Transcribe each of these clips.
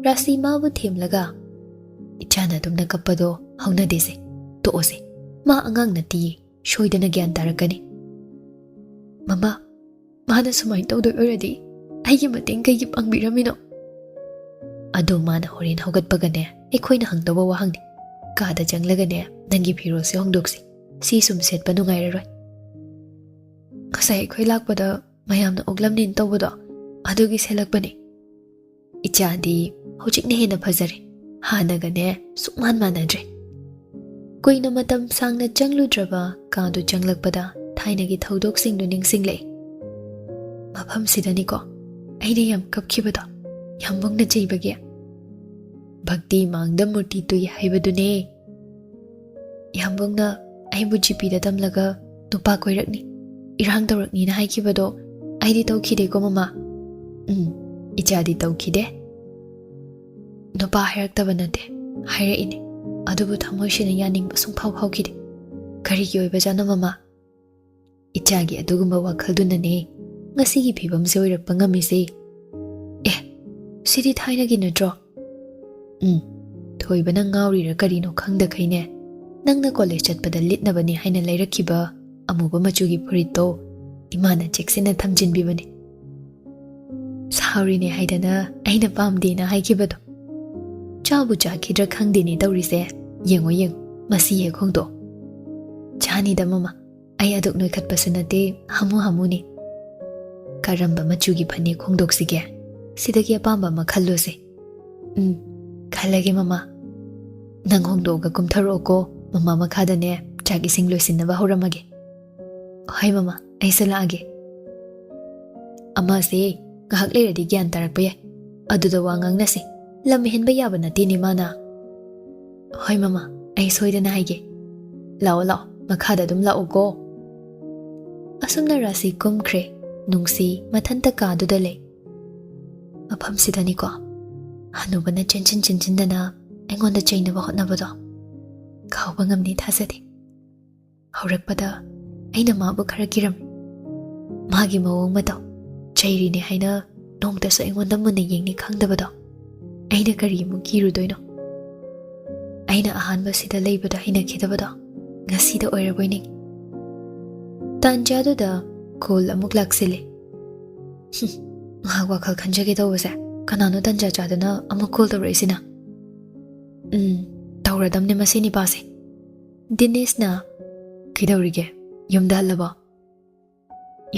ꯔꯥꯁꯤ ꯃꯥꯕꯨ ꯊꯦꯝꯂꯒ ꯏꯆꯥꯅ ꯑꯗꯨꯝꯅ ꯀꯞꯄꯗꯣ ꯍꯧꯅꯗꯦꯁꯦ ꯇꯣꯛꯑꯣꯁꯦ ꯃꯥ ꯑꯉꯥꯡ ꯅꯠꯇꯤꯌꯦ ꯁꯣꯏꯗꯅ ꯒ꯭ꯌꯥꯟ ꯇꯥꯔꯛꯀꯅꯤ ꯃꯃꯥ ꯃꯥꯅ ꯁꯨꯃꯥꯏꯅ ꯇꯧꯗꯣꯏ ꯑꯣꯏꯔꯗꯤ ꯑꯩꯒꯤ ꯃꯇꯦꯡ ꯀꯩꯒꯤ ꯄꯥꯡꯕꯤꯔꯝꯃꯤꯅꯣ ꯑꯗꯣ ꯃꯥꯅ ꯍꯣꯔꯦꯟ ꯍꯧꯒꯠꯄꯒꯅꯦ ꯑꯩꯈꯣꯏꯅ ꯍꯪꯗꯧꯕ ꯋꯥꯍꯪꯅꯤ ꯀꯥꯗ ꯆꯪꯂꯒꯅꯦ ꯅꯪꯒꯤ ꯐꯤꯔꯣꯜꯁꯦ ꯍꯣꯡꯗꯣꯛꯁꯤ ꯁꯤ ꯁꯨꯝ ꯁꯦꯠꯄ ꯅꯨꯡꯉꯥꯏꯔꯔꯣꯏ ꯉꯁꯥꯏ ꯑꯩꯈꯣꯏ ꯂꯥꯛꯄꯗ ꯃꯌꯥꯝꯅ ꯑꯣꯛꯂꯝꯅꯤꯟ ꯇꯧꯕꯗꯣ ꯑꯗꯨꯒꯤ ꯁꯦꯠꯂꯛꯄꯅꯤ ꯏꯆꯥꯗꯤ ꯍꯧꯖꯤꯛꯅ ꯍꯦꯟꯅ ꯐꯖꯔꯦ ꯍꯥꯟꯅꯒꯅꯦ ꯁꯨꯛꯃꯥꯟ ꯃꯥꯟꯅꯗ꯭ꯔꯦ ꯀꯨꯏꯅ ꯃꯇꯝ ꯁꯥꯡꯅ ꯆꯪꯂꯨꯗ꯭ꯔꯕ ꯀꯥꯗꯨ ꯆꯪꯂꯛꯄꯗ ꯊꯥꯏꯅꯒꯤ ꯊꯧꯗꯣꯛꯁꯤꯡꯗꯨ ꯅꯤꯡꯁꯤꯡꯂꯛꯏ ꯃꯐꯝꯁꯤꯗꯅꯤꯀꯣ ꯑꯩꯅ ꯌꯥꯝ ꯀꯞꯈꯤꯕꯗꯣ ꯌꯥꯝ ꯃꯨꯡꯅ ꯆꯩꯕꯒꯤ ꯚꯛꯇꯤ ꯃꯥꯡꯗ ꯃꯨꯔꯇꯤ ꯇꯨꯏ ꯍꯥꯏꯕꯗꯨꯅꯦ ꯌꯥꯝꯕꯨꯡꯅ ꯑꯩꯕꯨ ꯖꯤꯄꯤꯗ ꯇꯝꯂꯒ ꯅꯨꯄꯥ ꯀꯣꯏꯔꯛꯅꯤ ꯏꯔꯥꯡ ꯇꯧꯔꯛꯅꯤꯅ ꯍꯥꯏꯈꯤꯕꯗꯣ ꯑꯩꯗꯤ ꯇꯧꯈꯤꯗꯦꯀꯣ ꯃꯃꯥ ꯏꯆꯥꯗꯤ ꯇꯧꯈꯤꯗꯦ ꯅꯨꯄꯥ ꯍꯥꯏꯔꯛꯇꯕ ꯅꯠꯇꯦ ꯍꯥꯏꯔꯛꯏꯅꯦ ꯑꯗꯨꯕꯨ ꯊꯃꯣꯏꯁꯤꯅ ꯌꯥꯅꯤꯡꯕ ꯁꯨꯡꯐꯥꯎ ꯐꯥꯎꯈꯤꯗꯦ ꯀꯔꯤꯒꯤ ꯑꯣꯏꯕꯖꯥꯠꯅꯣ ꯃꯃꯥ ꯏꯆꯥꯒꯤ ꯑꯗꯨꯒꯨꯝꯕ ꯋꯥꯈꯜꯗꯨꯅꯅꯦ ꯉꯁꯤꯒꯤ ꯐꯤꯕꯝꯁꯦ ꯑꯣꯏꯔꯛꯄ ꯉꯝꯃꯤꯁꯦ ꯁꯤꯗꯤ ꯊꯥꯏꯅꯒꯤ ꯅꯠꯇ꯭ꯔꯣ ꯊꯣꯏꯕꯅ ꯉꯥꯎꯔꯤꯔ ꯀꯔꯤꯅꯣ ꯈꯪꯗꯈꯩꯅꯦ ꯅꯪꯅ ꯀꯣꯂꯦꯖ ꯆꯠꯄꯗ ꯂꯤꯠꯅꯕꯅꯤ ꯍꯥꯏꯅ ꯂꯩꯔꯛꯈꯤꯕ ꯑꯃꯨꯕ ꯃꯆꯨꯒꯤ ꯐꯨꯔꯤꯠꯇꯣ ꯏꯃꯥꯅ ꯆꯦꯛꯁꯤꯟꯅ ꯊꯝꯖꯤꯟꯕꯤꯕꯅꯤ ꯁꯥꯎꯔꯤꯅꯦ ꯍꯥꯏꯗꯅ ꯑꯩꯅ ꯄꯥꯝꯗꯦꯅ ꯍꯥꯏꯈꯤꯕꯗꯣ ꯆꯥꯕꯨ ꯆꯥꯈꯤꯗ꯭ꯔꯥ ꯈꯪꯗꯦꯅꯦ ꯇꯧꯔꯤꯁꯦ ꯌꯦꯡꯉꯣ ꯌꯦꯡꯉꯣ ꯃꯁꯤ ꯍꯦꯛ ꯍꯣꯡꯗꯣꯛ ꯆꯥꯅꯤꯗ ꯃꯃꯥ ꯑꯩ ꯑꯗꯨꯛ ꯅꯣꯏꯈꯠꯄꯁꯨ ꯅꯠꯇꯦ ꯍꯥꯃꯨ ꯍꯥꯃꯨꯅꯤ ꯀꯔꯝꯕ ꯃꯆꯨꯒꯤ ꯐꯅꯦꯛ ꯍꯣꯡꯗꯣꯛꯁꯤꯒꯦ ꯁꯤꯗꯒꯤ ꯑꯄꯥꯝꯕ ꯑꯃ ꯈꯜꯂꯨꯁꯦ ꯈꯜꯂꯒꯦ ꯃꯃꯥ ꯅꯪ ꯍꯣꯡꯗꯣꯛꯑꯒ ꯀꯨꯝꯊꯔꯛꯑꯣꯀꯣ ꯃꯃꯥ ꯃꯈꯥꯗꯅꯦ ꯆꯥꯛ ꯏꯁꯤꯡ ꯂꯣꯏꯁꯤꯟꯅꯕ ꯍꯧꯔꯝꯃꯒꯦ ꯍꯣꯏ ꯃꯃꯥ ꯑꯩꯁꯨ ꯂꯥꯛꯑꯒꯦ ꯑꯃꯁꯦ ꯉꯥꯏꯍꯥꯛ ꯂꯩꯔꯗꯤ ꯒ꯭ꯌꯥꯟ ꯇꯥꯔꯛꯄ ꯌꯥꯏ ꯑꯗꯨꯗ ꯋꯥ ꯉꯥꯡꯅꯁꯤ ꯂꯝ ꯍꯦꯟꯕ ꯌꯥꯕ ꯅꯠꯇꯦꯅꯦ ꯃꯥꯅ ꯍꯣꯏ ꯃꯃꯥ ꯑꯩ ꯁꯣꯏꯗꯅ ꯍꯥꯏꯒꯦ ꯂꯥꯛꯑꯣ ꯂꯥꯛꯑꯣ ꯃꯈꯥꯗ ꯑꯗꯨꯝ ꯂꯥꯛꯑꯣꯀꯣ ꯑꯁꯨꯝꯅ ꯔꯥꯁꯤ ꯀꯨꯝꯈ꯭ꯔꯦ ꯅꯨꯡꯁꯤ ꯃꯊꯟꯇ ꯀꯥꯗꯨꯗ ꯂꯩ ꯃꯐꯝꯁꯤꯗꯅꯤꯀꯣ ꯍꯅꯨꯕꯅ ꯆꯦꯟꯁꯤꯟꯗꯅ ꯑꯩꯉꯣꯟꯗ ꯆꯩꯅꯕ ꯍꯣꯠꯅꯕꯗꯣ ꯀꯥꯎꯕ ꯉꯝꯅꯤ ꯊꯥꯖꯗꯦ ꯍꯧꯔꯛꯄꯗ ꯑꯩꯅ ꯃꯥꯕꯨ ꯈꯔ ꯀꯤꯔꯝꯃꯤ ꯃꯥꯒꯤ ꯃꯑꯣꯡ ꯃꯇꯧ ꯆꯩꯔꯤꯅꯦ ꯍꯥꯏꯅ ꯅꯣꯡꯇꯁꯨ ꯑꯩꯉꯣꯟꯗ ꯃꯨꯟꯅ ꯌꯦꯡꯅꯤ ꯈꯪꯗꯕꯗꯣ ꯑꯩꯅ ꯀꯔꯤꯃꯨꯛ ꯀꯤꯔꯨꯗꯣꯏꯅꯣ ꯑꯩꯅ ꯑꯍꯥꯟꯕꯁꯤꯗ ꯂꯩꯕꯗ ꯍꯩꯅꯈꯤꯗꯕꯗꯣ ꯉꯁꯤꯗ ꯑꯣꯏꯔꯕꯣꯏ ꯅꯤꯡꯏ ꯇꯥꯟꯖꯥꯗꯨꯗ ꯀꯣꯜ ꯑꯃꯨꯛ ꯂꯥꯛꯁꯤꯜꯂꯦ ꯉꯥꯏꯍꯥꯛ ꯋꯥꯈꯜ ꯈꯟꯖꯒꯦ ꯇꯧꯕꯁꯦ ꯀꯅꯥꯅꯣ ꯇꯟꯖꯥ ꯆꯥꯗꯅ ꯑꯃꯨꯛ ꯀꯣꯜ ꯇꯧꯔꯛꯏꯁꯤꯅ ꯇꯧꯔꯗꯝꯅꯦ ꯃꯁꯤ ꯅꯤꯄꯥꯁꯦ ꯗꯤꯅꯦꯁꯅ ꯀꯩꯗꯧꯔꯤꯒꯦ ꯌꯨꯝꯗ ꯍꯜꯂꯕꯣ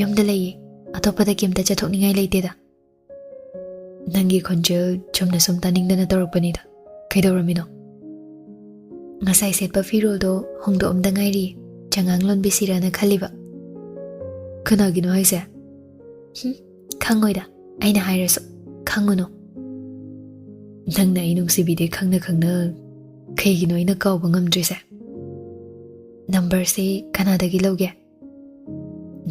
ꯌꯨꯝꯗ ꯂꯩꯌꯦ ꯑꯇꯣꯞꯄꯗ ꯀꯩꯝꯇ ꯆꯠꯊꯣꯛꯅꯤꯡꯉꯥꯏ ꯂꯩꯇꯦꯗ ꯅꯪꯒꯤ ꯈꯣꯟꯖꯦꯜ ꯆꯨꯝꯅ ꯁꯨꯝ ꯇꯥꯅꯤꯡꯗꯅ ꯇꯧꯔꯛꯄꯅꯤꯗ ꯀꯩꯗꯧꯔꯝꯃꯤꯅꯣ ꯉꯁꯥꯏ ꯁꯦꯠꯄ ꯐꯤꯔꯣꯜꯗꯣ ꯍꯣꯡꯗꯣꯛꯑꯝꯗ ꯉꯥꯏꯔꯤ ꯆꯉꯥꯡ ꯂꯣꯟꯕꯤꯁꯤꯔꯅ ꯈꯜꯂꯤꯕ ꯀꯅꯥꯒꯤꯅꯣ ꯍꯥꯏꯁꯦ ꯈꯪꯉꯣꯏꯗ ꯑꯩꯅ ꯍꯥꯏꯔꯁꯨ ꯈꯪꯉꯨꯅꯨ ꯅꯪꯅ ꯑꯩ ꯅꯨꯡꯁꯤꯕꯤꯗꯦ ꯈꯪꯅ ꯈꯪꯅ ꯀꯩꯒꯤꯅꯣ ꯑꯩꯅ ꯀꯥꯎꯕ ꯉꯝꯗ꯭ꯔꯤꯁꯦ ꯅꯝꯕꯔꯁꯤ ꯀꯅꯥꯗꯒꯤ ꯂꯧꯒꯦ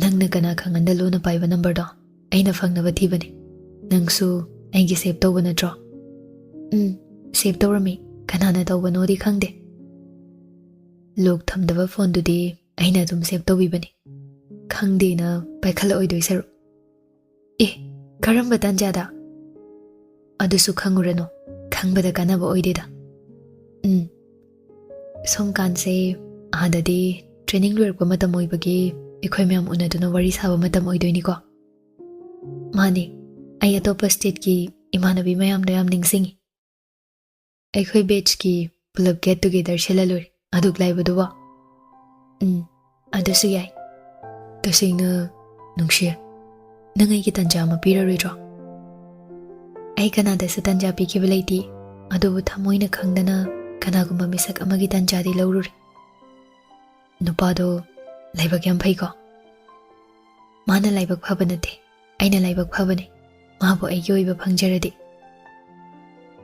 ꯅꯪꯅ ꯀꯅꯥ ꯈꯪꯍꯟꯗ ꯂꯣꯟꯅ ꯄꯥꯏꯕ ꯅꯝꯕꯔꯗꯣ ꯑꯩꯅ ꯐꯪꯅꯕ ꯊꯤꯕꯅꯤ ꯅꯪꯁꯨ ꯑꯩꯒꯤ ꯁꯦꯞ ꯇꯧꯕ ꯅꯠꯇ꯭ꯔꯣ ꯁꯦꯞ ꯇꯧꯔꯝꯃꯤ ꯀꯅꯥꯅ ꯇꯧꯕꯅꯣꯗꯤ ꯈꯪꯗꯦ ꯂꯣꯛ ꯊꯝꯗꯕ ꯐꯣꯟꯗꯨꯗꯤ ꯑꯩꯅ ꯑꯗꯨꯝ ꯁꯦꯞ ꯇꯧꯕꯤꯕꯅꯤ ꯈꯪꯗꯦꯅ ꯄꯥꯏꯈꯠꯂꯛꯑꯣꯏꯗꯣꯏ ꯁꯔꯨꯛ ꯀꯔꯝꯕ ꯇꯥꯟꯖꯥꯗ ꯑꯗꯨꯁꯨ ꯈꯪꯉꯨꯔꯅꯨ ꯈꯪꯕꯗ ꯀꯥꯟꯅꯕ ꯑꯣꯏꯗꯦꯗ ꯁꯣꯝ ꯀꯥꯟꯁꯦ ꯑꯥꯗꯗꯤ ꯇ꯭ꯔꯦꯅꯤꯡ ꯂꯣꯏꯔꯛꯄ ꯃꯇꯝ ꯑꯣꯏꯕꯒꯤ ꯑꯩꯈꯣꯏ ꯃꯌꯥꯝ ꯎꯅꯗꯨꯅ ꯋꯥꯔꯤ ꯁꯥꯕ ꯃꯇꯝ ꯑꯣꯏꯗꯣꯏꯅꯤꯀꯣ ꯃꯥꯅꯤ ꯑꯩ ꯑꯇꯣꯞꯄ ꯁ꯭ꯇꯦꯠꯀꯤ ꯏꯃꯥꯟꯅꯕꯤ ꯃꯌꯥꯝꯗꯣ ꯌꯥꯝ ꯅꯤꯡꯁꯤꯡꯉꯤ ꯑꯩꯈꯣꯏ ꯕꯦꯠꯆꯀꯤ ꯄꯨꯂꯞ ꯒꯦꯠ ꯇꯨꯒꯦꯗꯔ ꯁꯤꯜꯂ ꯂꯣꯏꯔꯦ ꯑꯗꯨꯛ ꯂꯥꯏꯕꯗꯨꯕꯣ ꯑꯗꯨꯁꯨ ꯌꯥꯏ ꯇꯁꯦꯡꯅ ꯅꯨꯡꯁꯤ ꯅꯪ ꯑꯩꯒꯤ ꯇꯟꯖꯥ ꯑꯃ ꯄꯤꯔꯔꯣꯏꯗ꯭ꯔꯣ ꯑꯩ ꯀꯅꯥꯗꯁꯨ ꯇꯟꯖꯥ ꯄꯤꯈꯤꯕ ꯂꯩꯇꯦ ꯑꯗꯨꯕꯨ ꯊꯃꯣꯏꯅ ꯈꯪꯗꯅ ꯀꯅꯥꯒꯨꯝꯕ ꯃꯤꯁꯛ ꯑꯃꯒꯤ ꯇꯟꯖꯥꯗꯤ ꯂꯧꯔꯨꯔꯦ ꯅꯨꯄꯥꯗꯣ ꯂꯥꯏꯕꯛ ꯌꯥꯝ ꯐꯩꯀꯣ ꯃꯥꯅ ꯂꯥꯏꯕꯛ ꯐꯕ ꯅꯠꯇꯦ ꯑꯩꯅ ꯂꯥꯏꯕꯛ ꯐꯕꯅꯤ ꯃꯥꯕꯨ ꯑꯩꯒꯤ ꯑꯣꯏꯕ ꯐꯪꯖꯔꯗꯤ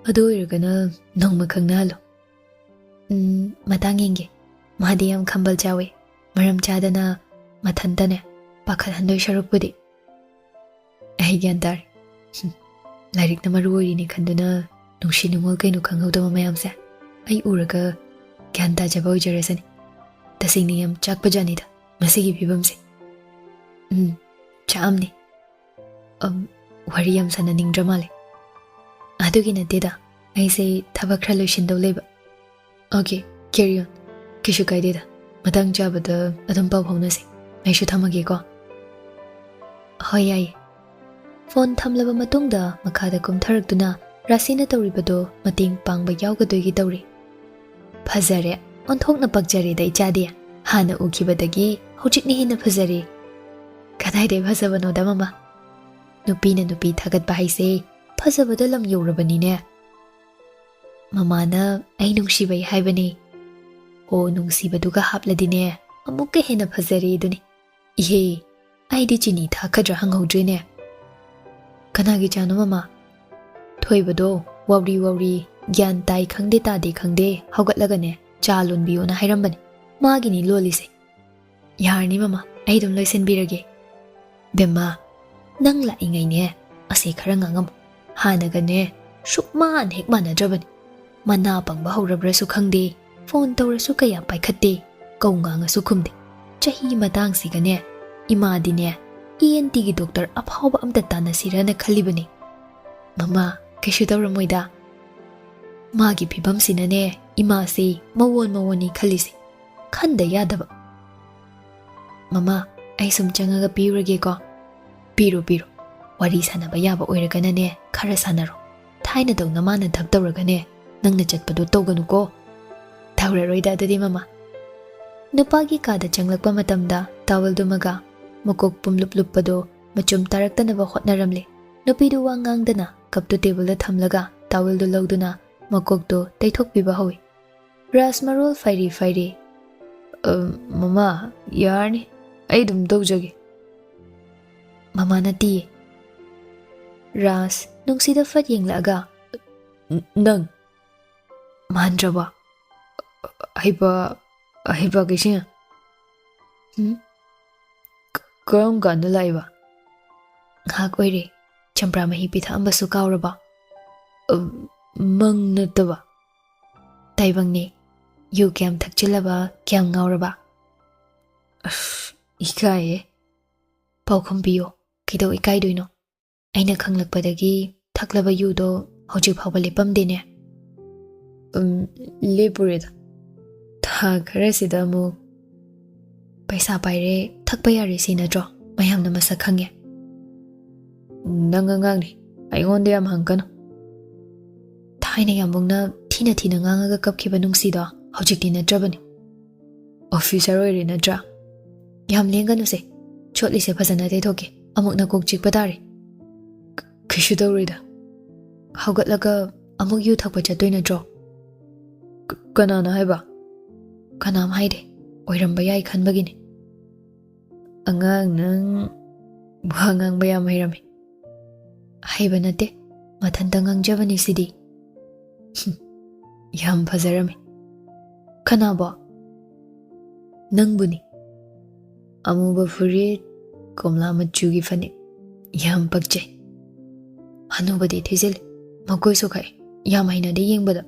ꯑꯗꯨ ꯑꯣꯏꯔꯒꯅ ꯅꯣꯡꯃ ꯈꯪꯅꯍꯜꯂꯣ ꯃꯇꯥꯡ ꯌꯦꯡꯒꯦ ꯃꯥꯗꯤ ꯌꯥꯝ ꯈꯝꯕꯜ ꯆꯥꯎꯋꯦ ꯃꯔꯝ ꯆꯥꯗꯅ ꯃꯊꯟꯇꯅꯦ ꯄꯥꯈꯠꯍꯟꯗꯣꯏ ꯁꯔꯨꯛꯄꯨꯗꯤ ꯑꯩ ꯒ꯭ꯌꯥꯟ ꯇꯥꯔꯦ ꯂꯥꯏꯔꯤꯛꯅ ꯃꯔꯨ ꯑꯣꯏꯔꯤꯅꯤ ꯈꯟꯗꯨꯅ ꯅꯨꯡꯁꯤ ꯅꯨꯡꯉꯣꯜ ꯀꯩꯅꯣ ꯈꯪꯍꯧꯗꯕ ꯃꯌꯥꯝꯁꯦ ꯑꯩ ꯎꯔꯒ ꯒ꯭ꯌꯥꯟ ꯇꯥꯖꯕ ꯑꯣꯏꯖꯔꯁꯅꯤ ꯇꯁꯦꯡꯅ ꯌꯥꯝ ꯆꯥꯛꯄꯖꯥꯠꯅꯤꯗ ꯃꯁꯤꯒꯤ ꯐꯤꯕꯝꯁꯦ ꯆꯥꯛꯑꯝꯅꯤ ꯋꯥꯔꯤ ꯌꯥꯝ ꯁꯥꯟꯅꯅꯤꯡꯗ꯭ꯔ ꯃꯥꯜꯂꯦ ꯑꯗꯨꯒꯤ ꯅꯠꯇꯦꯗ ꯑꯩꯁꯦ ꯊꯕꯛ ꯈꯔ ꯂꯣꯏꯁꯤꯟꯗꯧ ꯂꯩꯕ. ꯑꯣꯀꯦ, ꯀꯦꯔꯤ ꯑꯣꯟ. ꯀꯩꯁꯨ ꯀꯥꯏꯗꯦꯗ. ꯃꯇꯥꯡ ꯆꯥꯕꯗ ꯑꯗꯨꯝ ꯄꯥꯎ ꯐꯥꯎꯅꯁꯤ. ꯑꯩꯁꯨ ꯊꯝꯃꯒꯦꯀꯣ. ꯍꯣꯏ ꯌꯥꯏꯌꯦ. ꯐꯣꯟ ꯊꯝꯂꯕ ꯃꯇꯨꯡꯗ ꯃꯈꯥꯗ ꯀꯨꯝꯊꯔꯛꯇꯨꯅ ꯔꯥꯁꯤꯅ ꯇꯧꯔꯤꯕꯗꯣ ꯃꯇꯦꯡ ꯄꯥꯡꯕ ꯌꯥꯎꯒꯗꯣꯏꯒꯤ ꯇꯧꯔꯤ. ꯐꯖꯔꯦ, ꯑꯣꯟꯊꯣꯛꯅ ꯄꯛꯆꯔꯦꯗ ꯏꯆꯥꯗꯤ. ꯍꯥꯟꯅ ꯎꯈꯤꯕꯗꯒꯤ ꯍꯧꯖꯤꯛꯅ ꯍꯦꯟꯅ ꯐꯖꯔꯦ. ꯀꯗꯥꯏꯗꯩ ꯐꯖꯕꯅꯣꯗ ꯃꯃꯥ. ꯅꯨꯄꯤꯅ ꯅꯨꯄꯤ ꯊꯥꯒꯠꯄ ꯍꯥꯏꯁꯦ ꯐꯖꯕꯗ ꯂꯝ ꯌꯧꯔꯕꯅꯤꯅꯦ. ꯃꯃꯥꯅ ꯑꯩ ꯅꯨꯡꯁꯤꯕꯩ ꯍꯥꯏꯕꯅꯤ. ꯑꯣ ꯅꯨꯡꯁꯤꯕꯗꯨꯒ ꯍꯥꯞꯂꯗꯤꯅꯦ ꯑꯃꯨꯛꯀ ꯍꯦꯟꯅ ꯐꯖꯔꯦ ꯑꯗꯨꯅꯤ. ꯏꯍꯦ, ꯑꯩꯗꯤ ꯆꯤꯅꯤ ꯊꯥꯛꯀꯗ꯭ꯔꯥ ꯍꯪꯍꯧꯗ꯭ꯔꯦꯅꯦ. ꯀꯅꯥꯒꯤ ꯆꯥꯅꯣ ꯃꯃꯥ? ꯊꯣꯏꯕꯗꯣ ꯋꯥꯎꯔꯤ ꯋꯥꯎꯔꯤ ꯒ꯭ꯌꯥꯟ ꯇꯥꯏ ꯈꯪꯗꯦ ꯇꯥꯗꯦ ꯈꯪꯗꯦ ꯍꯧꯒꯠꯂꯒꯅꯦ ꯆꯥ ꯂꯣꯟꯕꯤꯌꯣꯅ ꯍꯥꯏꯔꯝꯕꯅꯤ. ꯃꯥꯒꯤꯅꯤ ꯂꯣꯜꯂꯤꯁꯦ. ꯌꯥꯔꯅꯤ ꯃꯃꯥ, ꯑꯩ ꯑꯗꯨꯝ ꯂꯣꯏꯁꯤꯟꯕꯤꯔꯒꯦ. ꯕꯦꯝꯃꯥ, ꯅꯪ ꯂꯥꯛꯏꯉꯩꯅꯦ ꯑꯁꯤ ꯈꯔ ꯉꯥꯡꯉꯝꯃꯨ. ꯍꯥꯟꯅꯒꯅꯦ ꯁꯨꯛꯃꯥꯟ ꯍꯦꯛ ꯃꯥꯟꯅꯗ꯭ꯔꯕꯅꯤ. ꯃꯅꯥ ꯄꯪꯕ ꯍꯧꯔꯕ꯭ꯔꯁꯨ ꯈꯪꯗꯦ, ꯐꯣꯟ ꯇꯧꯔꯁꯨ ꯀꯌꯥ ꯄꯥꯏꯈꯠꯇꯦ, ꯀꯧ ꯉꯥꯡꯉꯁꯨ ꯈꯨꯝꯗꯦ. ꯆꯍꯤ ꯃꯇꯥꯡꯁꯤꯒꯅꯦ ꯏꯃꯥꯗꯤꯅꯦ ENTꯒꯤ ꯗꯣꯛꯇꯔ ꯑꯐꯥꯎꯕ ꯑꯝꯇ ꯇꯥꯟꯅꯁꯤꯔꯅ ꯈꯜꯂꯤꯕꯅꯤ. ꯃꯃꯥ, ꯀꯩꯁꯨ ꯇꯧꯔꯝꯃꯣꯏꯗ. ꯃꯥꯒꯤ ꯐꯤꯕꯝꯁꯤꯅꯅꯦ ꯏꯃꯥꯁꯤ ꯃꯋꯣꯟ ꯃꯋꯣꯟꯅꯤ ꯈꯜꯂꯤꯁꯦ. ꯈꯟꯗ ꯌꯥꯗꯕ. ꯃꯃꯥ, ꯑꯩ ꯁꯨꯝ ꯆꯪꯉꯒ ꯄꯤꯔꯨꯔꯒꯦꯀꯣ. ꯄꯤꯔꯣ ꯄꯤꯔꯣ. ꯋꯥꯔꯤ ꯁꯥꯟꯅꯕ ꯌꯥꯕ ꯑꯣꯏꯔꯒꯅꯅꯦ ꯈꯔ ꯁꯥꯟꯅꯔꯣ. ꯊꯥꯏꯅꯗꯧꯅ ꯃꯥꯅ ꯊꯕꯛ ꯇꯧꯔꯒꯅꯦ ꯅꯪꯅ ꯆꯠꯄꯗꯣ ꯇꯧꯒꯅꯨꯀꯣ. ꯇꯧꯔꯔꯣꯏꯗ ꯑꯗꯨꯗꯤ ꯃꯃꯥ. ꯅꯨꯄꯥꯒꯤ ꯀꯥꯗ ꯆꯪꯂꯛꯄ ꯃꯇꯝꯗ ꯇꯥꯋꯦꯜꯗꯨꯃꯒ ꯃꯀꯣꯛ ꯄꯨꯝꯂꯨꯞ ꯂꯨꯞꯄꯗꯣ ꯃꯆꯨꯝ ꯇꯥꯔꯛꯇꯅꯕ ꯍꯣꯠꯅꯔꯝꯂꯦ. ꯅꯨꯄꯤꯗꯨ ꯋꯥ ꯉꯥꯡꯗꯅ ꯀꯞꯇꯨ ꯇꯦꯕꯜꯗ ꯊꯝꯂꯒ ꯇꯥꯋꯦꯜꯗꯨ ꯂꯧꯗꯨꯅ ꯃꯀꯣꯛꯇꯣ ꯇꯩꯊꯣꯛꯄꯤꯕ ꯍꯧꯏ. ꯔꯥꯁ ꯃꯔꯣꯜ ꯐꯩꯔꯤ ꯐꯩꯔꯤ. ꯃꯃꯥ, ꯌꯥꯔꯅꯤ, ꯑꯩ ꯑꯗꯨꯝ ꯇꯧꯖꯒꯦ. ꯃꯃꯥꯅ ꯇꯤꯌꯦ. ꯔꯥꯁ ꯅꯨꯡꯁꯤꯗ ꯐꯠ ꯌꯦꯡꯂꯛꯑꯒ ꯅꯪ ꯃꯥꯟꯗ꯭ꯔꯕ? ꯍꯩꯄꯥ ꯀꯩꯁꯤꯡ? ꯀꯔꯝ ꯀꯥꯟꯗ ꯂꯥꯛꯏꯕ? ꯉꯥꯏꯍꯥꯛ ꯑꯣꯏꯔꯦ. ꯆꯝꯄ꯭ꯔꯥ ꯃꯍꯤ ꯄꯤꯊꯛꯑꯝꯕꯁꯨ ꯀꯥꯎꯔꯕ? ꯃꯪ ꯅꯠꯇꯕ? ꯇꯥꯏꯕꯪꯅꯦ. ꯌꯨ ꯀꯌꯥꯝ ꯊꯛꯆꯤꯜꯂꯕ, ꯀꯌꯥꯝ ꯉꯥꯎꯔꯕ? ꯏꯀꯥꯏꯌꯦ. ꯄꯥꯎꯈꯨꯝ ꯄꯤꯌꯣ. ꯀꯩꯗꯧ ꯏꯀꯥꯏꯗꯣꯏꯅꯣ? ꯑꯩꯅ ꯈꯪꯂꯛꯄꯗꯒꯤ ꯊꯛꯂꯕ ꯌꯨꯗꯣ ꯍꯧꯖꯤꯛ ꯐꯥꯎꯕ ꯂꯦꯞꯄꯝꯗꯦꯅꯦ. ꯂꯦꯞꯄꯨꯔꯦꯗ. ꯊꯥ ꯈꯔꯁꯤꯗ ꯑꯃꯨꯛ. ꯄꯩꯁꯥ ꯄꯥꯏꯔꯦ, ꯊꯛꯄ ꯌꯥꯔꯦ ꯁꯤ ꯅꯠꯇ꯭ꯔꯣ? ꯃꯌꯥꯝꯅ ꯃꯁꯛ ꯈꯪꯉꯦ. ꯅꯪ ꯑꯉꯥꯡꯅꯤ, ꯑꯩꯉꯣꯟꯗ ꯌꯥꯝ ꯍꯪꯀꯅꯨ. ꯊꯥꯏꯅ ꯌꯥꯝꯕꯨꯡꯅ ꯊꯤꯅ ꯊꯤꯅ ꯉꯥꯡꯉꯒ ꯀꯞꯈꯤꯕ ꯅꯨꯡꯁꯤꯗꯣ ꯍꯧꯖꯤꯛꯇꯤ ꯅꯠꯇ꯭ꯔꯕꯅꯤ. ꯑꯣꯐꯤꯁꯔ ꯑꯣꯏꯔꯦ ꯅꯠꯇ꯭ꯔꯥ? ꯌꯥꯝ ꯂꯦꯡꯒꯅꯨꯁꯦ. ꯆꯣꯠꯂꯤꯁꯦ ꯐꯖꯅ ꯇꯩꯊꯣꯛꯀꯦ. ꯑꯃꯨꯛ ꯅꯀꯣꯛ ꯆꯤꯛꯄ ꯇꯥꯔꯦ. ꯀꯩꯁꯨ ꯇꯧꯔꯣꯏꯗ. ꯍꯧꯒꯠꯂꯒ ꯑꯃꯨꯛ ꯌꯨ ꯊꯛꯄ ꯆꯠꯇꯣꯏ ꯅꯠꯇ꯭ꯔꯣ? ꯀꯅꯥꯅ ꯍꯥꯏꯕ? ꯀꯅꯥꯝ ꯍꯥꯏꯗꯦ. ꯑꯣꯏꯔꯝꯕ ꯌꯥꯏ ꯈꯟꯕꯒꯤꯅꯤ. ꯑꯉꯥꯡ ꯅꯪ ꯋꯥ ꯉꯥꯡꯕ ꯌꯥꯝ ꯍꯩꯔꯝꯃꯤ. ꯍꯩꯕ ꯅꯠꯇꯦ, ꯃꯊꯟꯇ ꯉꯥꯡꯖꯕꯅꯤ ꯁꯤꯗꯤ. ꯌꯥꯝ ꯐꯖꯔꯝꯃꯤ. ꯀꯅꯥꯕꯣ? ꯅꯪꯕꯨꯅꯤ. ꯑꯃꯨꯕ ꯐꯨꯔꯤꯠ, ꯀꯣꯝꯂꯥ ꯃꯆꯨꯒꯤ ꯐꯅꯦꯛ. ꯌꯥꯝ ꯄꯛꯆꯩ. ꯍꯅꯨꯕꯗꯤ ꯊꯤꯖꯤꯜꯂꯤ, ꯃꯀꯣꯏꯁꯨ ꯈꯛꯑꯦ. ꯌꯥꯝ ꯍꯩꯅꯗꯦ ꯌꯦꯡꯕꯗ.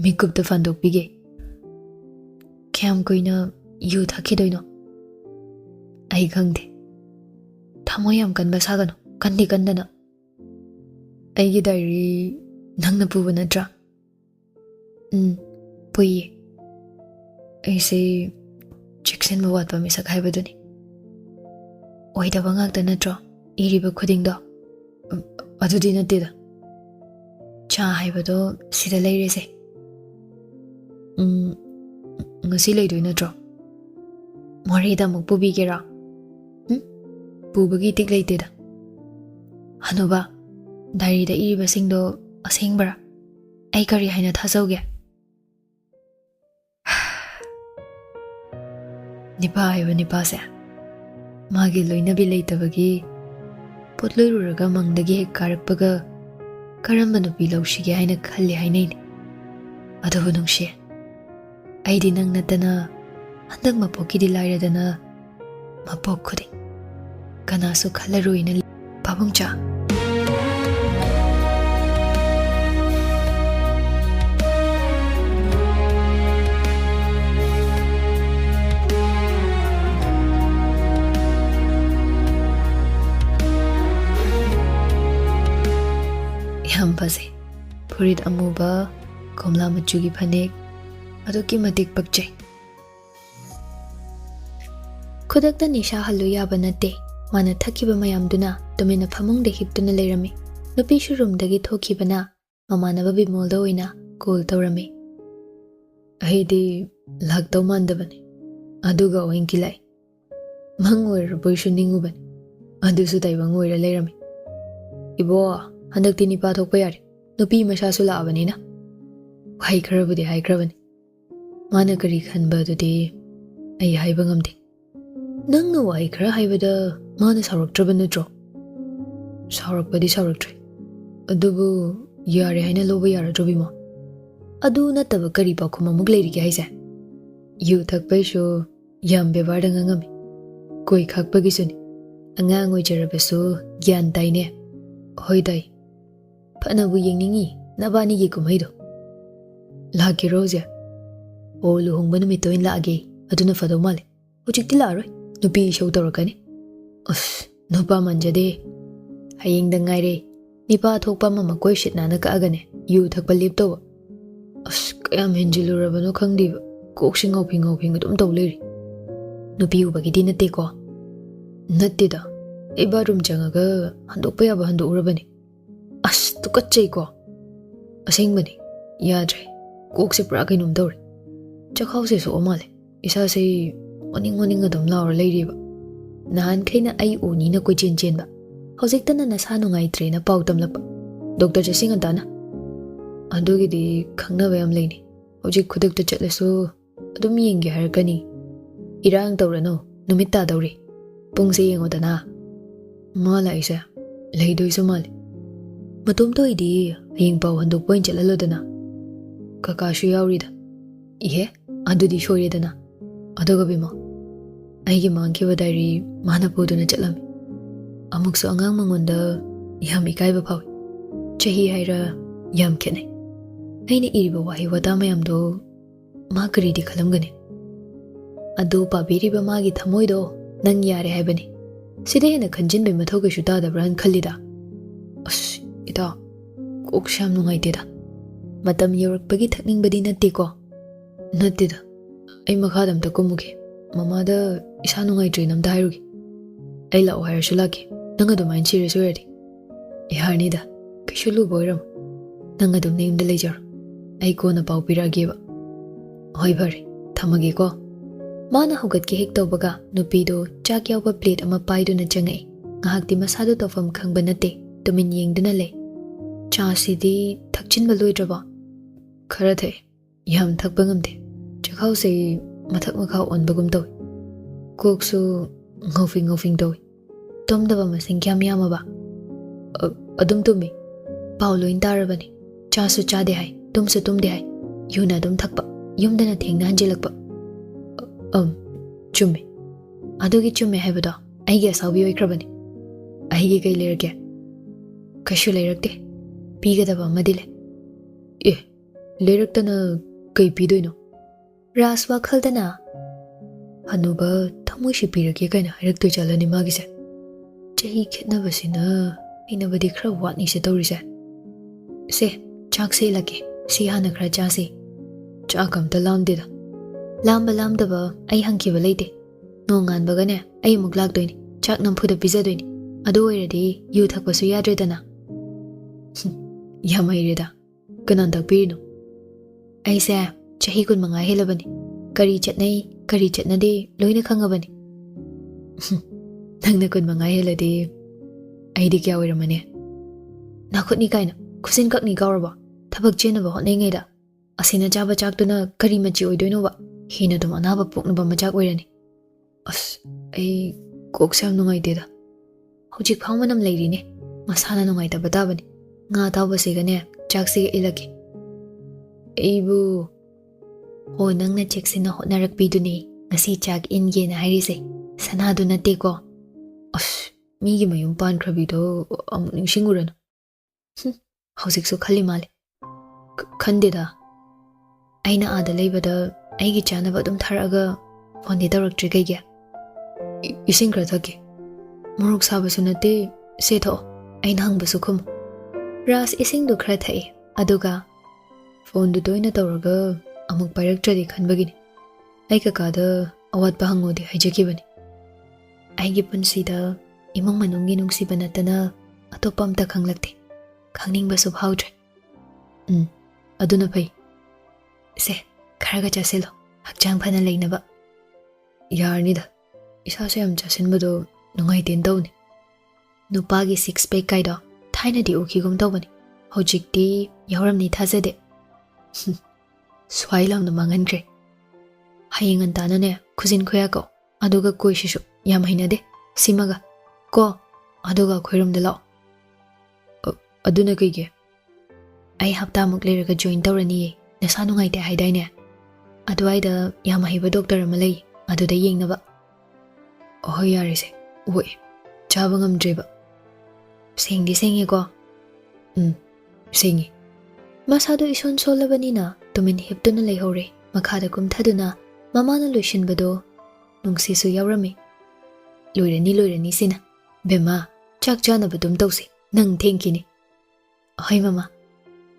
ꯃꯤꯀꯨꯞꯇ ꯐꯟꯗꯣꯛꯄꯤꯒꯦ. ꯀꯌꯥꯝ ꯀꯨꯏꯅ ꯌꯨ ꯊꯛꯈꯤꯗꯣꯏꯅꯣ? ꯑꯩ ꯈꯪꯗꯦ. ꯊꯃꯣꯏ ꯌꯥꯝ ꯀꯟꯕ ꯁꯥꯒꯅꯨ, ꯀꯟꯗꯤ ꯀꯟꯗꯅ. ꯑꯩꯒꯤ ꯗꯥꯏꯔꯤ ꯅꯪꯅ ꯄꯨꯕ ꯅꯠꯇ꯭ꯔꯥ? ꯄꯨꯏꯌꯦ. ꯑꯩꯁꯦ ꯆꯦꯛꯁꯤꯟꯕ ꯋꯥꯠꯄ ꯃꯤꯁꯛ ꯍꯥꯏꯕꯗꯨꯅꯤ. ꯑꯣꯏꯗꯕ ꯉꯥꯛꯇ ꯅꯠꯇ꯭ꯔꯣ ꯏꯔꯤꯕ ꯈꯨꯗꯤꯡꯗꯣ? ꯑꯗꯨꯗꯤ ꯅꯠꯇꯦꯗ. ꯆꯥ ꯍꯥꯏꯕꯗꯣ ꯁꯤꯗ ꯂꯩꯔꯦꯁꯦ. ꯉꯁꯤ ꯂꯩꯗꯣꯏ ꯅꯠꯇ꯭ꯔꯣ? ꯃꯣꯔꯦꯗ ꯑꯃꯨꯛ ꯄꯨꯕꯤꯒꯦꯔꯥ? ꯄꯨꯕꯒꯤ ꯇꯤꯛ ꯂꯩꯇꯦꯗ. ꯍꯅꯨꯕ, ꯗꯥꯏꯔꯤꯗ ꯏꯔꯤꯕꯁꯤꯡꯗꯣ ꯑꯁꯦꯡꯕꯔꯥ? ꯑꯩ ꯀꯔꯤ ꯍꯥꯏꯅ ꯊꯥꯖꯧꯒꯦ? ꯅꯤꯄꯥ ꯍꯥꯏꯕ ꯅꯤꯄꯥꯁꯦ ꯃꯥꯒꯤ ꯂꯣꯏꯅꯕꯤ ꯂꯩꯇꯕꯒꯤ ꯄꯣꯠꯂꯣꯏꯔꯨꯔꯒ ꯃꯪꯗꯒꯤ ꯍꯦꯛ ꯀꯥꯔꯛꯄꯒ ꯀꯔꯝꯕ ꯅꯨꯄꯤ ꯂꯧꯁꯤꯒꯦ ꯍꯥꯏꯅ ꯈꯜꯂꯤ ꯍꯥꯏꯅꯩꯅꯤ. ꯑꯗꯨꯕꯨ ꯅꯨꯡꯁꯤ, ꯑꯩꯗꯤ ꯅꯪ ꯅꯠꯇꯅ ꯍꯟꯗꯛ ꯃꯄꯣꯛꯀꯤꯗꯤ ꯂꯥꯏꯔꯗꯅ ꯃꯄꯣꯛ ꯈꯨꯗꯤꯡ ꯀꯅꯥꯁꯨ ꯈꯜꯂꯔꯣꯏꯅ ꯄꯥꯕꯨꯡꯆꯥ. ꯌꯥꯝ ꯐꯖꯩ. Furit amuba komla machugi phanek aduki matik pakjai. Khudakta nisha halu yaba nate mana thakiba mayamduna tumina phamungde hiptuna leirami. Nupi shurumdagi thokibana mamanaba bimolda oina call tawrami. Aidi lagtaw mandabani aduga oinkilai. Mangwer boishu ningubani adusu taibang oira leirami. Ibo handakti nipa thokpa yare nupi masasu laabani na. Haikrabudi haikrabani. Mana kari khanba adudi ai haiba ngamde. Nangna waikra haibada mana sauraktraba natro. Saurakpadi sauraktre. Adubu yare haina loba yaradrobi mo. Adu nataba kari pakhuma muk leirige haise. Yu thakpaisu yam bewarda ngangami. Koi khakpagisuni. Angang oijarabasu gyan taine. Hoidai. Phanabu yengningi nabani gi kumhaido. Laki rosia. O luhungba numito in laage aduna fado male. Hujikti laroi. Nupi show tawrakani. Nupa manjade. Hayeng dangaire. Nipa thokpa mama koi shitna na kaagane. Yu thakpa liptawa. Kayam henjilurabano khangdiba. Koksing ngoping adum tawleri. Nupi ubagidi nate ko. Nate da. Iba room jangaga handokpa yaba handurabani. Tukatchay ko. Asing bani. Yadre. Kokse prakai num tawri. Chakhaw se so male. Isa se oning adum laura leiriba. Nahan kaina ay uni na koi chen ba. Hojik tana nasa nungai tre na pau tamlapa. Doktor jasing antana. Adugi di khangna bayam leini. Hojik khudak ta chatlasu adum yengge harakani. Irang tawrano numita dawri. Pungse yengodana. Mala isa. Leidoi so male. Matum to idi hayeng pau handok point chalalodana. Kakashu yaurida. Ihe adudi shoyedana. Aduga bima. Aigi mangkiwa diary mana poduna chatlami. Amukso angang mangonda yam ikaiba phawi. Chahi haira yam khenai. Aina iriba wahi wata mayamdo ma karidi khalamgani. Adu pabiriba magi thamoido nang yare haibani. Sida hena khanjinbai mathau kaisu tadabran khallida. Ida kok sham nungaiteda. Matam yaurakpagi thakningbadi natte ko. Natteda. Ai makhadam ta kumuke. Mamada isa nungaitri namda hairugi. Ai lao hairasu laki. Nanga dumain chirisu yardi. Iharnida. Kaishu luba oiram. Nanga dum nayumda lejar. Ai ko na pau pirageba. Hoi bari. Thamage ko. Mana hugat ki hek tawbaga nupido chak yawba plate ama paiduna changai. Ngahakti masado tawfam khangba natte. Tumin yengduna le. Cha sidi thakchinba loidraba. Khara thay. Yam thakba ngamde. Chakhaw se mathak makhaw onbagum tawi. Koksu ngofing tawi. Tomdaba masing kyam yamaba. Adum tumi. Paulo intarabani. Chasu chade hai. Tumsu tumde hai. Yuna adum thakpa. Yumdana thengna hanjilakpa. Chumme. Adugi chumme haibada. Aigi asawbi oikrabani. Aigi kai lerake. Kashu lerakte. Pigadaba madile. Leraktana kai pidoino. Ras WakhaL dana. Hanuba thamoishi pirake kaina hairakto chalani magise. Chahi khetnabasina ainabadi khra watni se tawrise. Se chak se lake. Si hana khra chase. Chakam ta lamdeda. Lamba lamdaba ai hangkiba leite. Nongan bagane ai muk lakdoini. Chak nampuda pizadoini. Adu oiradi yu thakpasu yadredana. Yamaireda. Kanan takpirino. Aise chahi kun manga helabani. Kari chatnade loina khangabani. Nangna kun manga helade aidi kya oiramane. Nakhutni kaina khusin kakni gauraba. Thabak chenaba hotnai ngaida. Asina chaba chaktuna kari machi oidoino ba. Hina dum anaba poknaba machak oirani. Ai koksam nungaiteda. Hojik phangmanam leirine. Masana nungaitaba tabani. Nga tawba segane chak se ilaki. Eibu ho nangna cheksina hotnarakpiduni ngasi chak inge na hairise. Sanadu nate ko. Migi mayum pankhrabido amuk ningsingurano. Hojiksu khali male. Khandeda. Aina aada leibada aigi chanaba adum tharaga phone tawraktri kaige. Ising khra thake. Morok sabasu nate se tho. Aina hangbasu khum. Ras ising du khra thai. ꯑꯗꯨꯒ ꯐꯣꯟꯗꯨ ꯇꯣꯏꯅ ꯇꯧꯔꯒ ꯑꯃꯨꯛ ꯄꯥꯏꯔꯛꯇ꯭ꯔꯗꯤ ꯈꯟꯕꯒꯤꯅꯤ ꯑꯩ ꯀꯀꯥꯗ ꯑꯋꯥꯠꯄ ꯍꯪꯉꯣꯗꯤ ꯍꯥꯏꯖꯈꯤꯕꯅꯤ ꯑꯩꯒꯤ ꯄꯨꯟꯁꯤꯗ ꯏꯃꯨꯡ ꯃꯅꯨꯡꯒꯤ ꯅꯨꯡꯁꯤꯕ ꯅꯠꯇꯅ ꯑꯇꯣꯞꯄ ꯑꯝꯇ ꯈꯪꯂꯛꯇꯦ ꯈꯪꯅꯤꯡꯕꯁꯨ ꯐꯥꯎꯗ꯭ꯔꯦ ꯑꯗꯨꯅ ꯐꯩ ꯁꯦ ꯈꯔꯒ ꯆꯥꯁꯤꯜꯂꯣ ꯍꯛꯆꯥꯡ ꯐꯅ ꯂꯩꯅꯕ ꯌꯥꯔꯅꯤꯗ ꯏꯁꯥꯁꯦ ꯌꯥꯝ ꯆꯥꯁꯤꯟꯕꯗꯣ ꯅꯨꯡꯉꯥꯏꯇꯦꯅ ꯇꯧꯅꯤ ꯅꯨꯄꯥꯒꯤ ꯁꯤꯛꯁ ꯄꯦꯛ ꯀꯥꯏꯗꯣ ꯊꯥꯏꯅꯗꯤ ꯎꯈꯤꯒꯨꯝ ꯇꯧꯕꯅꯤ ꯍꯧꯖꯤꯛꯇꯤ ꯌꯥꯎꯔꯝꯅꯤ ꯊꯥꯖꯗꯦ ꯁ꯭ꯋꯥꯏ ꯂꯥꯎꯅ ꯃꯥꯡꯍꯟꯈ꯭ꯔꯦ ꯍꯌꯦꯡ ꯉꯟꯇꯥꯅꯅꯦ ꯈꯨꯖꯤꯟ ꯈꯨꯌꯥ ꯀꯧ ꯑꯗꯨꯒ ꯀꯣꯏꯁꯤꯁꯨ ꯌꯥꯝ ꯍꯩꯅꯗꯦ ꯁꯤꯃꯒ ꯀꯣ ꯑꯗꯨꯒ ꯑꯩꯈꯣꯏꯔꯣꯝꯗ ꯂꯥꯛꯑꯣ ꯑꯗꯨꯅ ꯀꯩꯒꯤ ꯑꯩ ꯍꯞꯇꯥꯃꯨꯛ ꯂꯩꯔꯒ ꯖꯣꯏꯟ ꯇꯧꯔꯅꯤꯌꯦ ꯅꯁꯥ ꯅꯨꯡꯉꯥꯏꯇꯦ ꯍꯥꯏꯗꯥꯏꯅꯦ ꯑꯗꯨꯋꯥꯏꯗ ꯌꯥꯝ ꯍꯩꯕ ꯗꯣꯛꯇꯔ ꯑꯃ ꯂꯩ ꯑꯗꯨꯗ ꯌꯦꯡꯅꯕ ꯑꯍꯣꯏ ꯌꯥꯔꯦꯁꯦ ꯍꯣꯏ ꯆꯥꯕ ꯉꯝꯗ꯭ꯔꯦꯕ ꯁꯦꯡꯗꯤ ꯁꯦꯡꯉꯦꯀꯣ ꯁꯦꯡꯉꯤ ꯃꯁꯥꯗꯣ ꯏꯁꯣꯟ ꯁꯣꯜꯂꯕꯅꯤꯅ ꯇꯨꯃꯤꯟ ꯍꯤꯞꯇꯨꯅ ꯂꯩꯍꯧꯔꯦ ꯃꯈꯥꯗ ꯀꯨꯝꯊꯗꯨꯅ ꯃꯃꯥꯅ ꯂꯣꯏꯁꯤꯟꯕꯗꯣ ꯅꯨꯡꯁꯤꯁꯨ ꯌꯥꯎꯔꯝꯃꯤ ꯂꯣꯏꯔꯅꯤ ꯁꯤꯅ ꯕꯦꯝꯃ ꯆꯥꯛ ꯆꯥꯅꯕ ꯑꯗꯨꯝ ꯇꯧꯁꯤ ꯅꯪ ꯊꯦꯡꯈꯤꯅꯤ ꯑꯍꯣꯏ ꯃꯃꯥ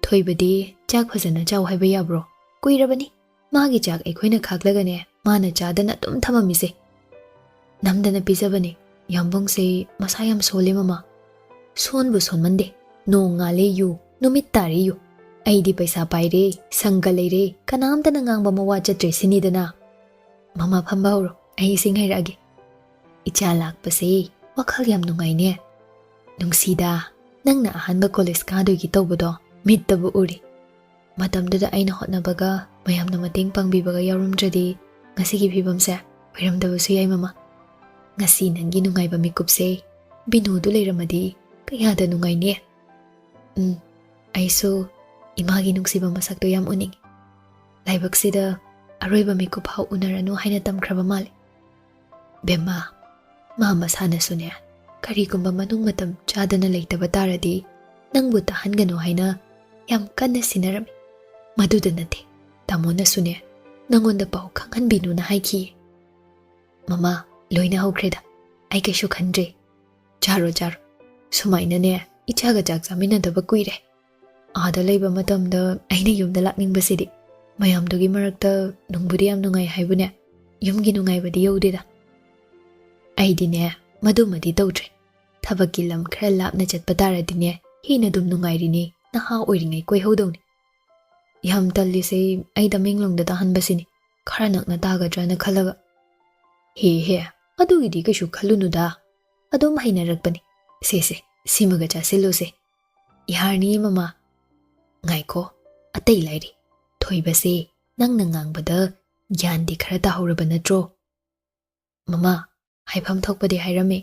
ꯊꯣꯏꯕꯗꯤ ꯆꯥꯛ ꯐꯖꯅ ꯆꯥꯎ ꯍꯥꯏꯕ ꯌꯥꯕ꯭ꯔꯣ ꯀꯨꯏꯔꯕꯅꯤ ꯃꯥꯒꯤ ꯆꯥꯛ ꯑꯩꯈꯣꯏꯅ ꯈꯥꯛꯂꯒꯅꯦ ꯃꯥꯅ ꯆꯥꯗꯅ ꯑꯗꯨꯝ ꯊꯝꯃꯝꯃꯤꯁꯦ ꯅꯝꯗꯅ ꯄꯤꯖꯕꯅꯦ ꯌꯥꯝꯕꯨꯡꯁꯦ ꯃꯁꯥ ꯌꯥꯝ ꯁꯣꯜꯂꯦ ꯃꯃꯥ ꯁꯣꯟꯕꯨ ꯁꯣꯟꯃꯟꯗꯦ ꯅꯣꯡ ꯉꯥꯜꯂꯦ ꯌꯨ ꯅꯨꯃꯤꯠ ꯇꯥꯔꯦ ꯌꯨ ꯑꯩꯗꯤ ꯄꯩꯁꯥ ꯄꯥꯏꯔꯦ ꯁꯪꯒ ꯂꯩꯔꯦ ꯀꯅꯥꯝꯇꯅ ꯉꯥꯡꯕ ꯃꯋꯥ ꯆꯠꯇ꯭ꯔꯦ ꯁꯤꯅꯤꯗꯅ ꯃꯃꯥ ꯐꯝꯕ ꯍꯧꯔꯣ ꯑꯩ ꯏꯁꯤꯡ ꯍꯩꯔꯛꯑꯒꯦ ꯏꯆꯥ ꯂꯥꯛꯄꯁꯦ ꯋꯥꯈꯜ ꯌꯥꯝ ꯅꯨꯡꯉꯥꯏꯅꯦ ꯅꯨꯡꯁꯤꯗ ꯅꯪꯅ ꯑꯍꯥꯟꯕ ꯀꯣꯂꯦꯖ ꯀꯥꯗꯣꯏꯒꯤ ꯇꯧꯕꯗꯣ ꯃꯤꯠꯇꯕꯨ ꯎꯔꯤ ꯃꯇꯝꯗꯨꯗ ꯑꯩꯅ ꯍꯣꯠꯅꯕꯒ ꯃꯌꯥꯝꯅ ꯃꯇꯦꯡ ꯄꯥꯡꯕꯤꯕꯒ ꯌꯥꯎꯔꯝꯗ꯭ꯔꯗꯤ ꯉꯁꯤꯒꯤ ꯐꯤꯕꯝꯁꯦ ꯑꯣꯏꯔꯝꯗꯕꯁꯨ ꯌꯥꯏ ꯃꯃꯥ ngasi nangi nungai ba mikupse binu du leiramadi kaya da nungai ne aiso imagi nungsiba masak to yam uning laibak sida aroiba mikup hau unaranu haina tamkhraba male bema mama sana sune kari kumba manung matam chadana leitaba taradi nangbu tahangano haina yam kanna sinarami maduda nate tamona sune nangonda pau khanghan binu na haiki mama loina haukreda ai kaishu khandre charo sumaina ne ichaga jak jamina daba kuire ada leiba matamda aina yumda lakning basidi mayam dogi marakta nungbudi yam nungai haibune yumgi nungai badi yodida ai dine madumadi tawtre thabaki lam khara lapna chatpa taradine hina dum nungai rini na ha oiringai koi hodawni yam tallise ai da menglong da hanbasini khara nakna tagadra na khalaga he adugidi kaishu khalunuda adum hainarakpani se simaga chasilose yarni mama ngaiko atei lairi thoibase nangna ngangbada gyandi khara ta horaba natro mama haifam thokpadi hairame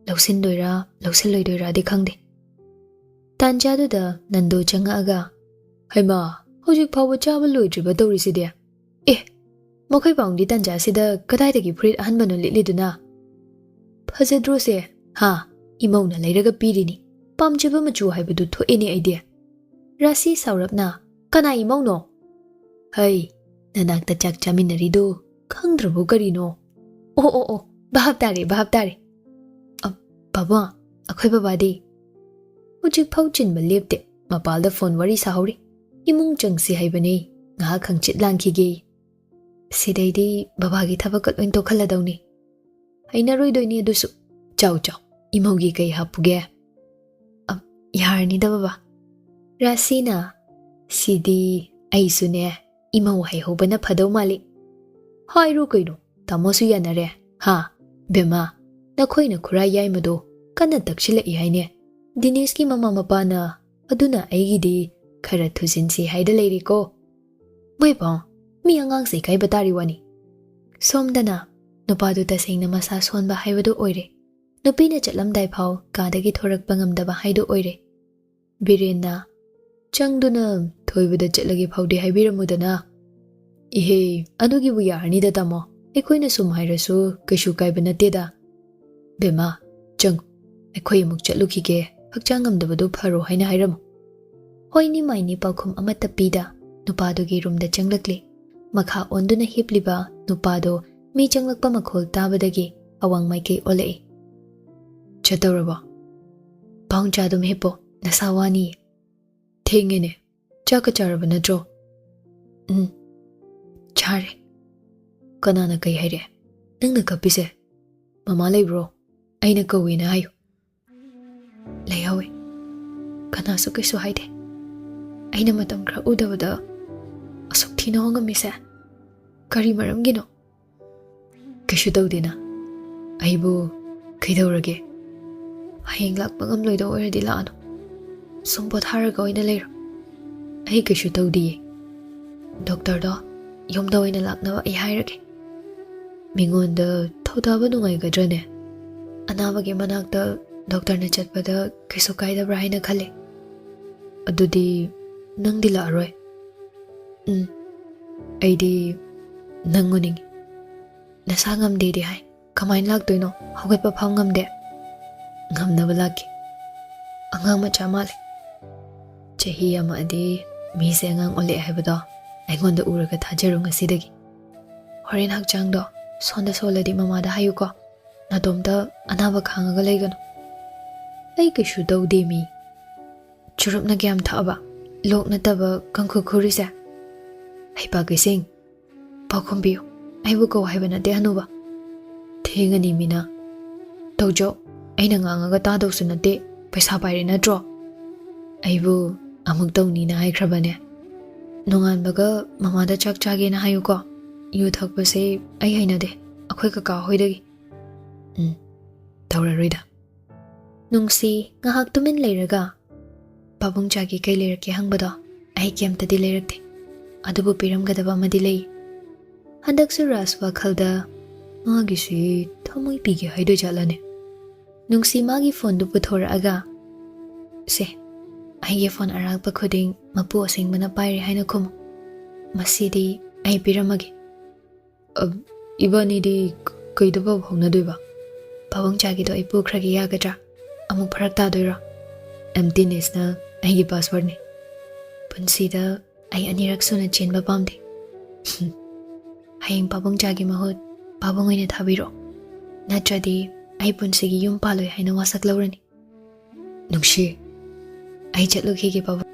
lausindoira lausilloidoira di khangde tanjadu da nando changaga haima hojik phawa chaba loidriba tawriside makhoi paungdi tanja sida kadai dagi fruit ahanbano litliduna phajadro se ha imauna leiraga pirini pamjaba machu haibadu thoeni aide rasi saurapna kana imauno hai nanakta chak chaminarido khangdrabo karino o bahab tare baba akhoi baba de hojik phauchin ba lepte mapalda phone wari sahori imung changsi haibane nga khangchit langkhige sidaidi babagi thabak loin to khaladawni haina roidoini adusu chau imaugi kai hapuge yarni da baba rasina sidi aisune imau hai hobana phadaw mali hairu kaino tamosu yanare ha bema nakhoina khura yai mado kana takchila I haine dinesh ki mama mapana aduna aigidi khara thujinsi haida leiri ko moi ba mi angang se kai batari wani somdana nupadu tasengna masa sonba haibadu oire nupina chatlamdai phau kadagi thorakpa ngamdaba haidu oire birena changduna thoibada chatlagi phaudi haibiramudana ihe anugi bu yarni da tamo ekoina sum hairasu kaishu kaiba nateda bema chang ekoi muk chatlukige hakchang ngamdabadu pharo haina hairam hoini maini pakhum amata pida nupadugi roomda changlakli makha onduna hipliba nupado mi changlakpa makhol tabadagi awang maikei olei chatoraba paungcha dum hepo nasawani thengene ꯆꯥꯛꯀ ꯆꯥꯔꯕ ꯅꯠꯇ꯭ꯔꯣ? ꯆꯥꯔꯦ. ꯀꯅꯥꯅ ꯀꯩ ꯍꯥꯏꯔꯦ? ꯅꯪꯅ ꯀꯞꯄꯤꯁꯦ ꯃꯃꯥ ꯂꯩꯕ꯭ꯔꯣ? ꯑꯩꯅ ꯀꯧꯋꯦꯅ ꯍꯥꯏꯌꯨ. ꯂꯩꯍꯧꯋꯦ. ꯀꯅꯥꯁꯨ ꯀꯩꯁꯨ ꯍꯥꯏꯗꯦ. ꯑꯩꯅ ꯃꯇꯝ ꯈꯔ ꯎꯗꯕꯗ ꯑꯁꯨꯛ ꯊꯤꯅ ꯍꯣꯡꯉꯝꯃꯤꯁꯦ ꯀꯔꯤ ꯃꯔꯝꯒꯤꯅꯣ? ꯀꯩꯁꯨ ꯇꯧꯗꯦꯅ. ꯑꯩꯕꯨ ꯀꯩꯗꯧꯔꯒꯦ? ꯍꯌꯦꯡ ꯂꯥꯛꯄ ꯉꯝꯂꯣꯏꯗ ꯑꯣꯏꯔꯗꯤ ꯂꯥꯛꯑꯅꯨ. ꯁꯨꯝ ꯄꯣꯊꯥꯔꯒ ꯑꯣꯏꯅ ꯂꯩꯔꯣ. ꯑꯩ ꯀꯩꯁꯨ ꯇꯧꯗꯤꯌꯦ. ꯗꯣꯛꯇꯔꯗꯣ ꯌꯨꯝꯗ ꯑꯣꯏꯅ ꯂꯥꯛꯅꯕ ꯑꯩ ꯍꯥꯏꯔꯒꯦ. ꯃꯤꯉꯣꯟꯗ ꯊꯧꯗꯥꯕ ꯅꯨꯡꯉꯥꯏꯒꯗ꯭ꯔꯅꯦ? ꯑꯅꯥꯕꯒꯤ ꯃꯅꯥꯛꯇ ꯗꯣꯛꯇꯔꯅ ꯆꯠꯄꯗ ꯀꯩꯁꯨ ꯀꯥꯏꯗꯕ꯭ꯔꯥ ꯍꯥꯏꯅ ꯈꯜꯂꯦ. ꯑꯗꯨꯗꯤ ꯅꯪꯗꯤ ꯂꯥꯛꯑꯔꯣꯏ? ꯑꯩꯗꯤ ꯅꯪ ꯎꯅꯤꯡꯉꯤ. ꯅꯁꯥ ꯉꯝꯗꯦꯗꯤ ꯍꯥꯏ. ꯀꯃꯥꯏꯅ ꯂꯥꯛꯇꯣꯏꯅꯣ? ꯍꯧꯒꯠꯄ ꯐꯥꯎ ꯉꯝꯗꯦ. ꯉꯝꯅꯕ ꯂꯥꯛꯀꯦ. ꯑꯉꯥꯡ ꯃꯆꯥ ꯃꯥꯜꯂꯦ. ꯆꯍꯤ ꯑꯃꯗꯤ ꯃꯤꯁꯦ ꯑꯉꯥꯡ ꯑꯣꯜꯂꯛꯑꯦ ꯍꯥꯏꯕꯗꯣ ꯑꯩꯉꯣꯟꯗ ꯎꯔꯒ ꯊꯥꯖꯔꯨ ꯉꯁꯤꯗꯒꯤ. ꯍꯣꯔꯦꯟ ꯍꯛꯆꯥꯡꯗꯣ ꯁꯣꯜꯂꯗꯤ ꯃꯃꯥꯗ ꯍꯥꯏꯌꯨꯀꯣ. ꯅꯇꯣꯝꯇ ꯑꯅꯥꯕ ꯈꯥꯡꯉꯒ ꯂꯩꯒꯅꯨ. ꯑꯩ ꯀꯩꯁꯨ ꯇꯧꯗꯦ ꯃꯤ. ꯆꯨꯔꯨꯞꯅ ꯀꯌꯥꯝ ꯊꯛꯑꯕ? ꯂꯣꯛ ꯅꯠꯇꯕ ꯀꯪꯈꯨ ꯈꯨꯔꯤꯁꯦ? ꯍꯩꯄꯥ ꯀꯩꯁꯤꯡ, ꯄꯥꯎꯈꯨꯝ ꯄꯤꯌꯨ. ꯑꯩꯕꯨ ꯀꯧ ꯍꯥꯏꯕ ꯅꯠꯇꯦ ꯍꯅꯨꯕ. ꯊꯦꯡꯉꯅꯤ ꯃꯤꯅ. ꯇꯧꯖꯧ. ꯑꯩꯅ ꯉꯥꯡꯉꯒ ꯇꯥꯗꯧꯁꯨ ꯅꯠꯇꯦ. ꯄꯩꯁꯥ ꯄꯥꯏꯔꯦ ꯅꯠꯇ꯭ꯔꯣ? ꯑꯩꯕꯨ ꯑꯃꯨꯛ ꯇꯧꯅꯤꯅ ꯍꯥꯏꯈ꯭ꯔꯕꯅꯦ. ꯅꯣꯡꯉꯥꯟꯕꯒ ꯃꯃꯥꯗ ꯆꯥꯛ ꯆꯥꯒꯦꯅ ꯍꯥꯏꯌꯨꯀꯣ. ꯌꯨ ꯊꯛꯄꯁꯦ ꯑꯩ ꯍꯩꯅꯗꯦ. ꯑꯩꯈꯣꯏ ꯀꯀꯥ ꯍꯣꯏꯗꯒꯤ. ꯇꯧꯔꯔꯣꯏꯗ. ꯅꯨꯡꯁꯤ ꯉꯥꯏꯍꯥꯛ ꯇꯨꯃꯤꯟ ꯂꯩꯔꯒ ꯄꯥꯕꯨꯡꯆꯥꯒꯤ ꯀꯩ ꯂꯩꯔꯛꯀꯦ ꯍꯪꯕꯗꯣ ꯑꯩ ꯀꯩꯝꯇꯗꯤ ꯂꯩꯔꯛꯇꯦ. ꯑꯗꯨꯕꯨ ꯄꯤꯔꯝꯒꯗꯕ ꯑꯃꯗꯤ ꯂꯩ. ꯍꯟꯗꯛꯁꯨ ꯔꯥꯖ ꯋꯥꯈꯜꯗ ꯃꯥꯒꯤꯁꯤ ꯊꯃꯣꯏ ꯄꯤꯒꯦ ꯍꯥꯏꯗꯣꯏ ꯖꯥꯠꯂꯅꯦ. ꯅꯨꯡꯁꯤ ꯃꯥꯒꯤ ꯐꯣꯟꯗꯨ ꯄꯨꯊꯣꯔꯛꯑꯒ ꯁꯦ ꯑꯩꯒꯤ ꯐꯣꯟ ꯑꯔꯥꯛꯄ ꯈꯨꯗꯤꯡ ꯃꯄꯨ ꯑꯁꯦꯡꯕꯅ ꯄꯥꯏꯔꯦ ꯍꯥꯏꯅ ꯈꯨꯝꯃꯨ. ꯃꯁꯤꯗꯤ ꯑꯩ ꯄꯤꯔꯝꯃꯒꯦ. ꯏꯕꯥꯅꯤꯗꯤ ꯀꯩꯗ ꯄꯥꯎ ꯐꯥꯎꯅꯗꯣꯏꯕ? ꯄꯥꯕꯨꯡꯆꯥꯒꯤꯗꯣ ꯑꯩ ꯄꯨꯈ꯭ꯔꯒꯦ ꯌꯥꯒꯗ꯭ꯔꯥ? ꯑꯃꯨꯛ ꯐꯔꯛ ꯇꯥꯗꯣꯏꯔꯣ? ꯑꯦꯝꯇꯤꯅꯦꯁꯅ ꯑꯩꯒꯤ ꯄꯥꯁꯋꯥꯔꯗꯅꯤ. ꯄꯨꯟꯁꯤꯗ ꯑꯩ ꯑꯅꯤꯔꯛ ꯁꯨꯅ ꯆꯦꯟꯕ ꯄꯥꯝꯗꯦ. ꯍꯌꯦꯡ ꯄꯥꯕꯨꯡꯆꯥꯒꯤ ꯃꯍꯨꯠ ꯄꯥꯕꯨꯡ ꯑꯣꯏꯅ ꯊꯥꯕꯤꯔꯣ. ꯅꯠꯇ꯭ꯔꯗꯤ ꯑꯩ ꯄꯨꯟꯁꯤꯒꯤ ꯌꯨꯝ ꯄꯥꯜꯂꯣꯏ ꯍꯥꯏꯅ ꯋꯥꯁꯛ ꯂꯧꯔꯅꯤ. ꯅꯨꯡꯁꯤ, ꯑꯩ ꯆꯠꯂꯨꯈꯤꯒꯦ ꯄꯥꯕꯨꯡ.